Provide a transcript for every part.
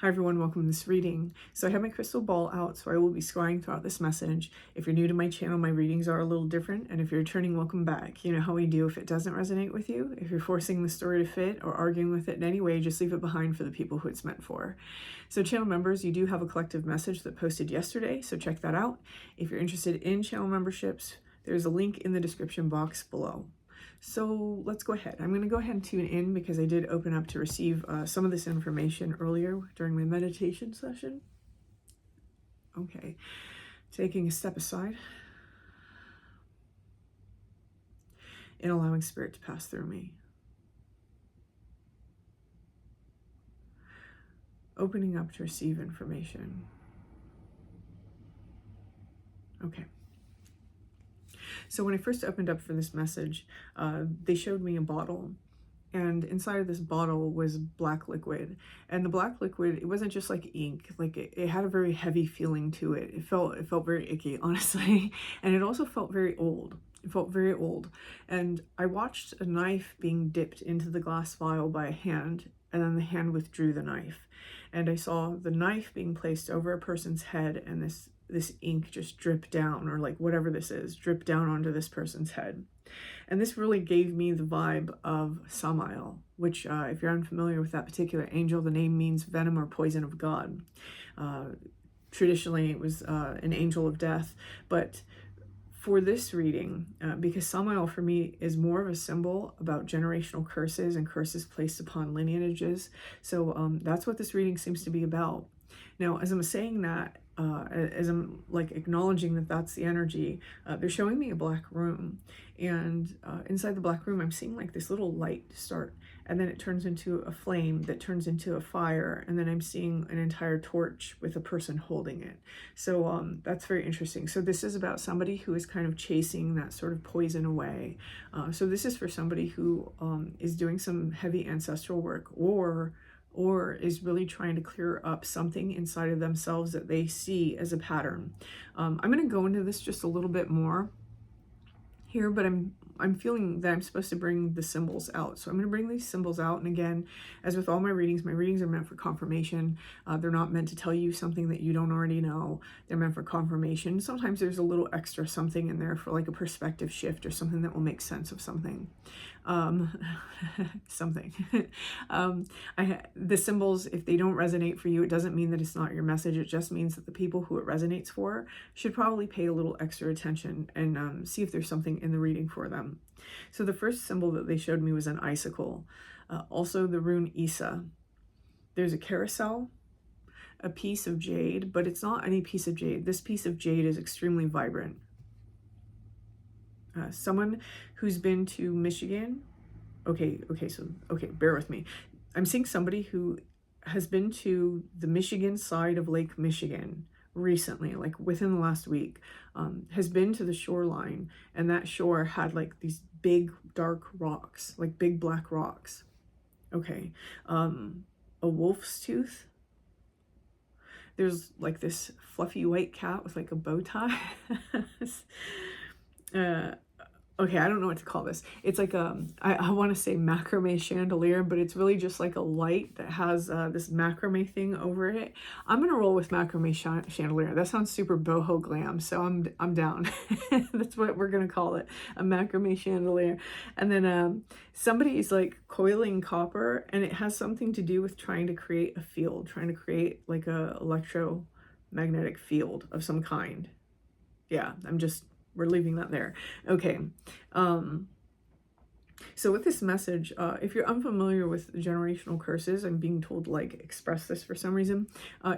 Hi everyone, welcome to this reading. So I have my crystal ball out, so I will be scrying throughout this message. If you're new to my channel, my readings are a little different, and if you're returning, welcome back. You know how we do if it doesn't resonate with you. If you're forcing the story to fit or arguing with it in any way, just leave it behind for the people who it's meant for. So channel members, you do have a collective message that posted yesterday, so check that out. If you're interested in channel memberships, there's a link in the description box below. So let's go ahead. I'm going to go ahead and tune in because I did open up to receive some of this information earlier during my meditation session. Okay, taking a step aside and allowing Spirit to pass through me. Opening up to receive information. Okay. So when I first opened up for this message, they showed me a bottle, and inside of this bottle was black liquid. And the black liquid, it wasn't just like ink, like it had a very heavy feeling to it. It felt very icky, honestly. And it also felt very old. It felt very old. And I watched a knife being dipped into the glass vial by a hand, and then the hand withdrew the knife. And I saw the knife being placed over a person's head, and this ink just drip down, or like whatever this is, drip down onto this person's head. And this really gave me the vibe of Samael, which if you're unfamiliar with that particular angel, the name means venom or poison of God. Traditionally, it was an angel of death, but for this reading, because Samael for me is more of a symbol about generational curses and curses placed upon lineages. So that's what this reading seems to be about. Now, as I'm saying that, as I'm like acknowledging that that's the energy, they're showing me a black room, and inside the black room I'm seeing like this little light start, and then it turns into a flame that turns into a fire, and then I'm seeing an entire torch with a person holding it. So that's very interesting. So this is about somebody who is kind of chasing that sort of poison away. So this is for somebody who is doing some heavy ancestral work, or is really trying to clear up something inside of themselves that they see as a pattern. I'm going to go into this just a little bit more here, but I'm feeling that I'm supposed to bring the symbols out. So I'm going to bring these symbols out. And again, as with all my readings are meant for confirmation. They're not meant to tell you something that you don't already know. They're meant for confirmation. Sometimes there's a little extra something in there for like a perspective shift or something that will make sense of something. The symbols, if they don't resonate for you, it doesn't mean that it's not your message. It just means that the people who it resonates for should probably pay a little extra attention and see if there's something in the reading for them. So the first symbol that they showed me was an icicle. Also the rune Isa. There's a carousel, a piece of jade, but it's not any piece of jade. This piece of jade is extremely vibrant. Someone who's been to Michigan. Okay, bear with me. I'm seeing somebody who has been to the Michigan side of Lake Michigan recently, like within the last week, has been to the shoreline, and that shore had like these big dark rocks, like big black rocks. Okay, a wolf's tooth. There's like this fluffy white cat with like a bow tie. Okay, I don't know what to call this. It's like I want to say macrame chandelier, but it's really just like a light that has this macrame thing over it. I'm gonna roll with macrame chandelier. That sounds super boho glam, so I'm down. That's what we're gonna call it, a macrame chandelier. And then somebody is like coiling copper, and it has something to do with trying to create a field, trying to create like a electromagnetic field of some kind. Yeah, we're leaving that there. Okay. So with this message, if you're unfamiliar with generational curses, I'm being told to like express this for some reason.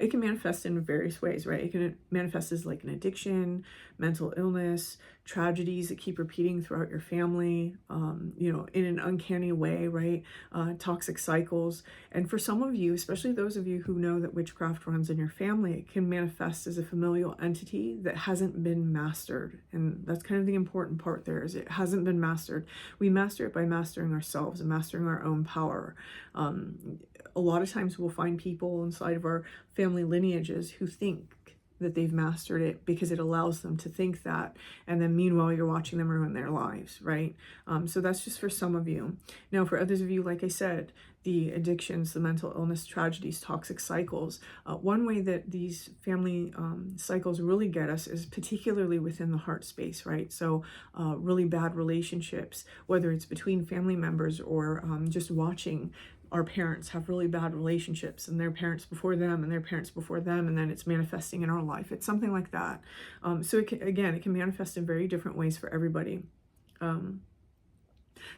It can manifest in various ways, right? It can manifest as like an addiction, mental illness, tragedies that keep repeating throughout your family, you know, in an uncanny way, right? Toxic cycles. And for some of you, especially those of you who know that witchcraft runs in your family, it can manifest as a familial entity that hasn't been mastered. And that's kind of the important part there, is it hasn't been mastered. We master it by mastering ourselves and mastering our own power. A lot of times we'll find people inside of our family lineages who think that they've mastered it because it allows them to think that, and then meanwhile you're watching them ruin their lives, right? So that's just for some of you. Now for others of you, like I said, the addictions, the mental illness, tragedies, toxic cycles. One way that these family cycles really get us is particularly within the heart space, right? So really bad relationships, whether it's between family members or just watching our parents have really bad relationships and their parents before them and their parents before them, and then it's manifesting in our life. It's something like that. So it can manifest in very different ways for everybody.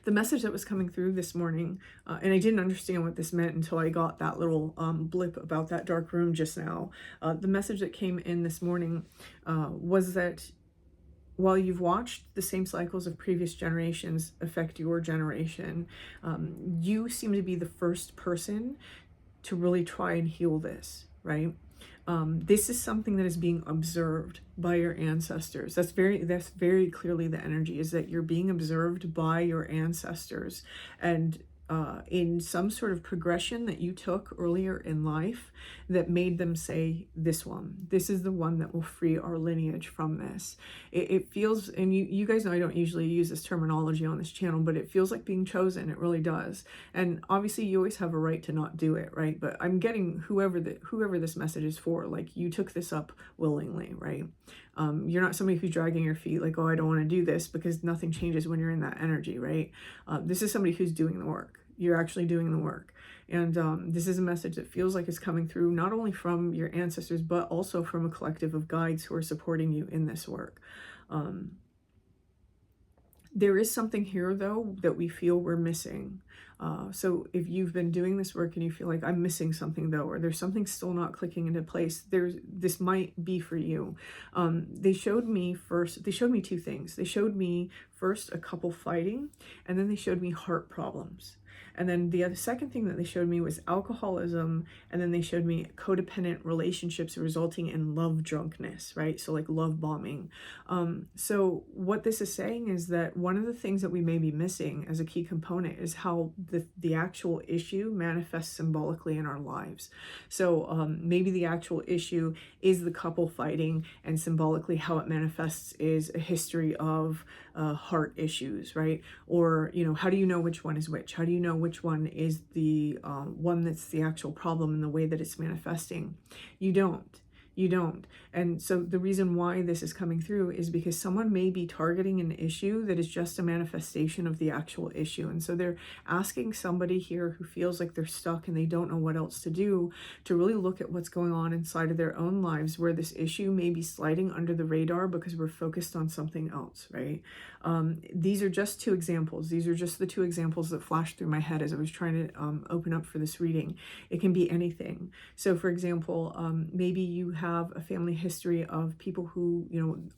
The message that was coming through this morning, and I didn't understand what this meant until I got that little blip about that dark room just now. The message that came in this morning was that while you've watched the same cycles of previous generations affect your generation, you seem to be the first person to really try and heal this, right? This is something that is being observed by your ancestors. That's very clearly the energy, is that you're being observed by your ancestors, and in some sort of progression that you took earlier in life that made them say, this is the one that will free our lineage from this. It feels, and you guys know I don't usually use this terminology on this channel, but it feels like being chosen. It really does. And obviously you always have a right to not do it, right? But I'm getting whoever this message is for, like, you took this up willingly, right? You're not somebody who's dragging your feet like, oh, I don't want to do this, because nothing changes when you're in that energy, right? This is somebody who's doing the work. You're actually doing the work. And this is a message that feels like it's coming through not only from your ancestors, but also from a collective of guides who are supporting you in this work. There is something here, though, that we feel we're missing. So if you've been doing this work and you feel like I'm missing something, though, or there's something still not clicking into place, this might be for you. They showed me two things. They showed me first a couple fighting, and then they showed me heart problems. And then the second thing that they showed me was alcoholism, and then they showed me codependent relationships resulting in love drunkenness, right? So like love bombing. So what this is saying is that one of the things that we may be missing as a key component is how the actual issue manifests symbolically in our lives. So maybe the actual issue is the couple fighting, and symbolically how it manifests is a history of heart issues, right? Or, how do you know which one is which? How do you know which one is the one that's the actual problem in the way that it's manifesting? You don't. And so the reason why this is coming through is because someone may be targeting an issue that is just a manifestation of the actual issue. And so they're asking somebody here who feels like they're stuck and they don't know what else to do, to really look at what's going on inside of their own lives, where this issue may be sliding under the radar because we're focused on something else, right? These are just two examples. These are just the two examples that flashed through my head as I was trying to open up for this reading. It can be anything. So for example, maybe you have a family history of people who,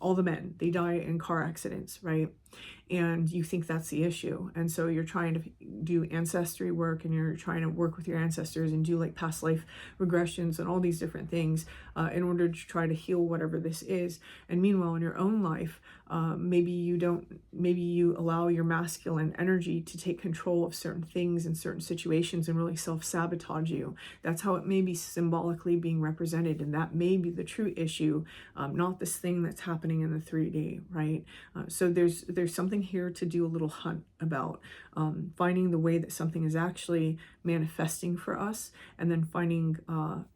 all the men, they die in car accidents, right? And you think that's the issue. And so you're trying to do ancestry work, and you're trying to work with your ancestors and do like past life regressions and all these different things in order to try to heal whatever this is. And meanwhile, in your own life, maybe you allow your masculine energy to take control of certain things in certain situations and really self-sabotage you. That's how it may be symbolically being represented, and that may be the true issue, not this thing that's happening in the 3D, right? So there's something here to do a little hunt about, finding the way that something is actually manifesting for us, and then finding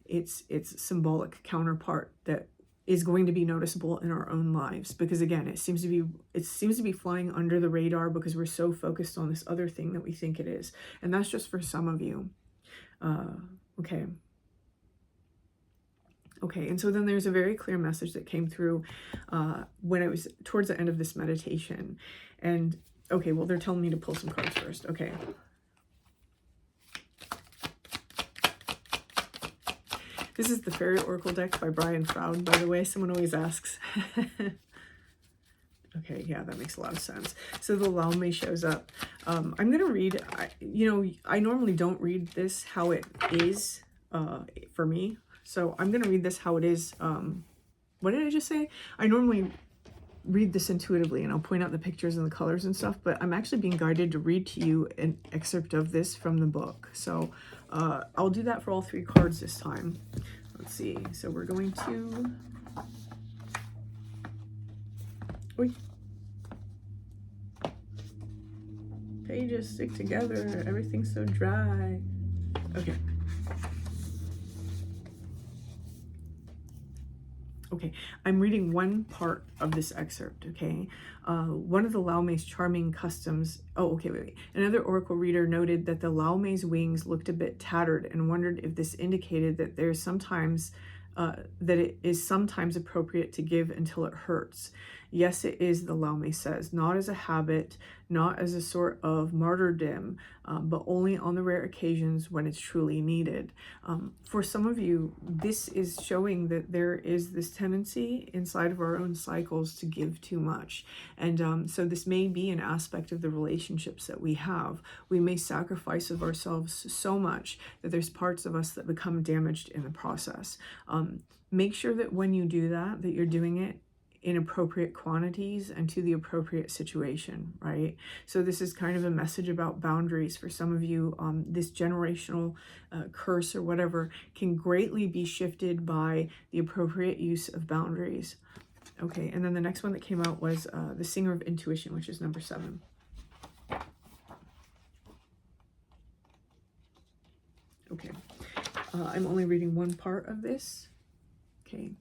its symbolic counterpart that is going to be noticeable in our own lives. Because again, it seems to be flying under the radar because we're so focused on this other thing that we think it is. And that's just for some of you. Okay, and so then there's a very clear message that came through when it was towards the end of this meditation. And okay, well, they're telling me to pull some cards first. Okay. This is the Fairy Oracle deck by Brian Froud, by the way. Someone always asks. Okay, yeah, that makes a lot of sense. So the Laume shows up. I'm going to read, I normally don't read this how it is for me. So I'm going to read this how it is. What did I just say? I normally read this intuitively, and I'll point out the pictures and the colors and stuff, but I'm actually being guided to read to you an excerpt of this from the book. So I'll do that for all three cards this time. Let's see. So we're going to... Oy. Pages stick together. Everything's so dry. Okay. Okay, I'm reading one part of this excerpt, okay? One of the Lao Mei's charming customs... Oh, okay, wait. Another oracle reader noted that the Lao Mei's wings looked a bit tattered and wondered if this indicated that there's sometimes... that it is sometimes appropriate to give until it hurts. Yes, it is, the Lao Mei says, not as a habit, not as a sort of martyrdom, but only on the rare occasions when it's truly needed. For some of you, this is showing that there is this tendency inside of our own cycles to give too much. And so this may be an aspect of the relationships that we have. We may sacrifice of ourselves so much that there's parts of us that become damaged in the process. Make sure that when you do that, that you're doing it in appropriate quantities and to the appropriate situation, right? So this is kind of a message about boundaries for some of you. This generational curse or whatever can greatly be shifted by the appropriate use of boundaries. Okay, and then the next one that came out was the Singer of Intuition, which is number 7. Okay, I'm only reading one part of this. Okay.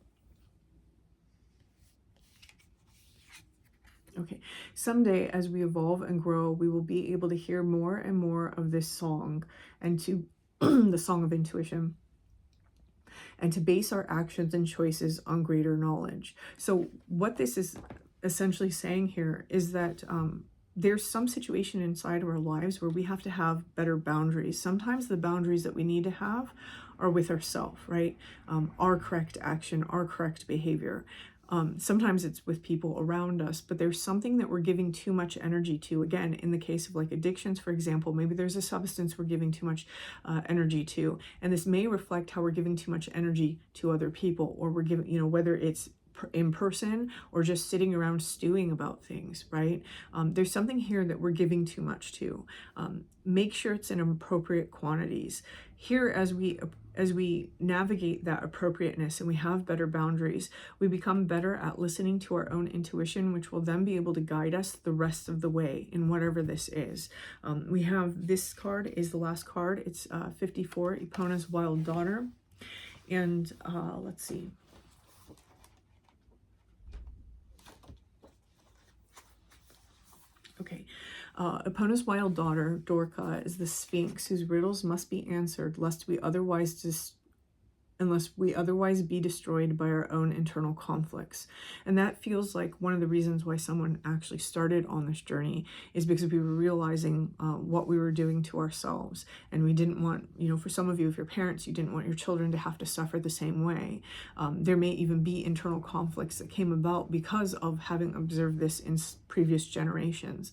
Okay, someday as we evolve and grow, we will be able to hear more and more of this song and to the song of intuition, and to base our actions and choices on greater knowledge. So what this is essentially saying here is that there's some situation inside of our lives where we have to have better boundaries. Sometimes the boundaries that we need to have are with ourselves, right? Our correct action, our correct behavior. Sometimes it's with people around us, but there's something that we're giving too much energy to. Again, in the case of like addictions, for example, maybe there's a substance we're giving too much energy to, and this may reflect how we're giving too much energy to other people, or we're giving, you know, whether it's in person or just sitting around stewing about things, right? There's something here that we're giving too much to. Make sure it's in appropriate quantities. Here, as we navigate that appropriateness and we have better boundaries, we become better at listening to our own intuition, which will then be able to guide us the rest of the way in whatever this is. We have this card is the last card. It's 54, Epona's Wild Daughter. And let's see. Okay, Epona's wild daughter, Dorca, is the Sphinx whose riddles must be answered lest we unless we otherwise be destroyed by our own internal conflicts. And that feels like one of the reasons why someone actually started on this journey, is because we were realizing what we were doing to ourselves. And we didn't want, you know, for some of you, if you're parents, you didn't want your children to have to suffer the same way. There may even be internal conflicts that came about because of having observed this in previous generations.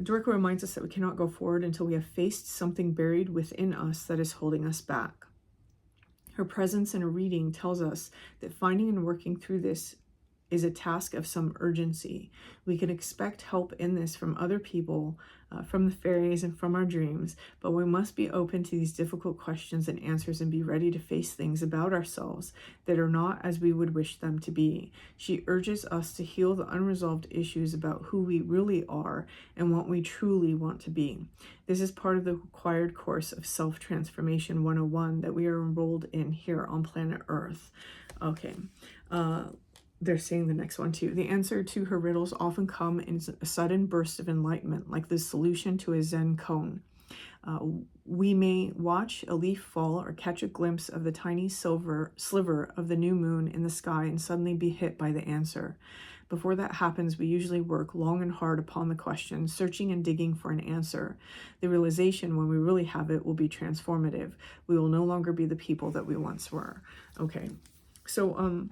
Dorca reminds us that we cannot go forward until we have faced something buried within us that is holding us back. Her presence in a reading tells us that finding and working through this is a task of some urgency. We can expect help in this from other people, from the fairies and from our dreams, but we must be open to these difficult questions and answers and be ready to face things about ourselves that are not as we would wish them to be. She urges us to heal the unresolved issues about who we really are and what we truly want to be. This is part of the required course of Self-Transformation 101 that we are enrolled in here on planet Earth. Okay. They're saying the next one too. The answer to her riddles often come in a sudden burst of enlightenment, like the solution to a Zen koan. We may watch a leaf fall or catch a glimpse of the tiny sliver of the new moon in the sky and suddenly be hit by the answer. Before that happens, we usually work long and hard upon the question, searching and digging for an answer. The realization, when we really have it, will be transformative. We will no longer be the people that we once were. Okay, so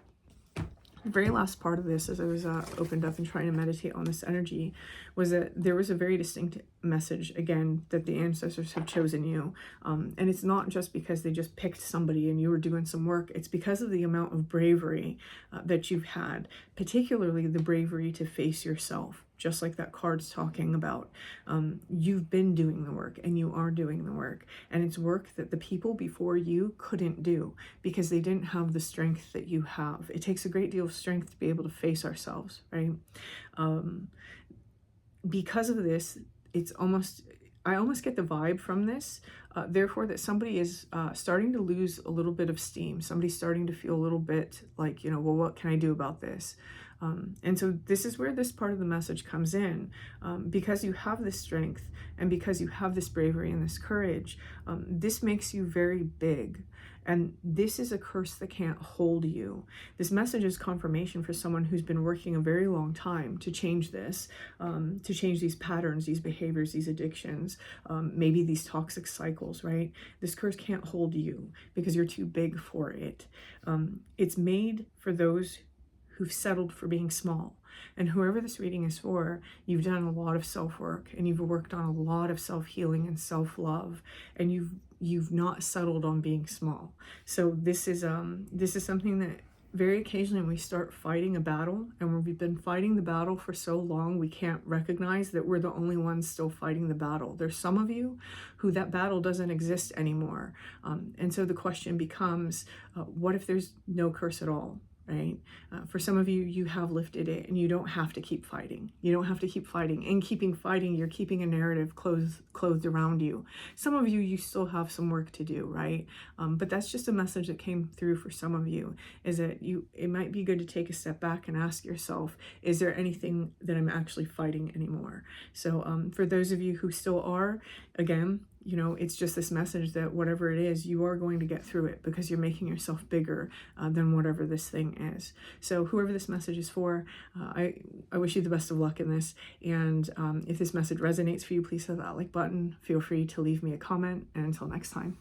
the very last part of this, as I was opened up and trying to meditate on this energy, was that there was a very distinct message, again, that the ancestors have chosen you. And it's not just because they just picked somebody and you were doing some work. It's because of the amount of bravery that you've had, particularly the bravery to face yourself, just like that card's talking about. You've been doing the work and you are doing the work. And it's work that the people before you couldn't do because they didn't have the strength that you have. It takes a great deal of strength to be able to face ourselves, right? Because of this, it's almost, I almost get the vibe from this, therefore, that somebody is starting to lose a little bit of steam. Somebody's starting to feel a little bit like, well, what can I do about this? And so this is where this part of the message comes in. Because you have this strength and because you have this bravery and this courage, this makes you very big. And this is a curse that can't hold you. This message is confirmation for someone who's been working a very long time to change this, to change these patterns, these behaviors, these addictions, maybe these toxic cycles, right? This curse can't hold you because you're too big for it. It's made for those who've settled for being small. And whoever this reading is for, you've done a lot of self-work and you've worked on a lot of self-healing and self-love, and you've not settled on being small. So this is something that very occasionally when we start fighting a battle, and when we've been fighting the battle for so long, we can't recognize that we're the only ones still fighting the battle. There's some of you who that battle doesn't exist anymore. And so the question becomes, what if there's no curse at all? Right? For some of you, you have lifted it and you don't have to keep fighting. You don't have to keep fighting. In keeping fighting, you're keeping a narrative clothed around you. Some of you, you still have some work to do, right? But that's just a message that came through for some of you, is that it might be good to take a step back and ask yourself, is there anything that I'm actually fighting anymore? So for those of you who still are, again, it's just this message that whatever it is, you are going to get through it because you're making yourself bigger than whatever this thing is. So whoever this message is for, I wish you the best of luck in this. And if this message resonates for you, please hit that like button. Feel free to leave me a comment. And until next time.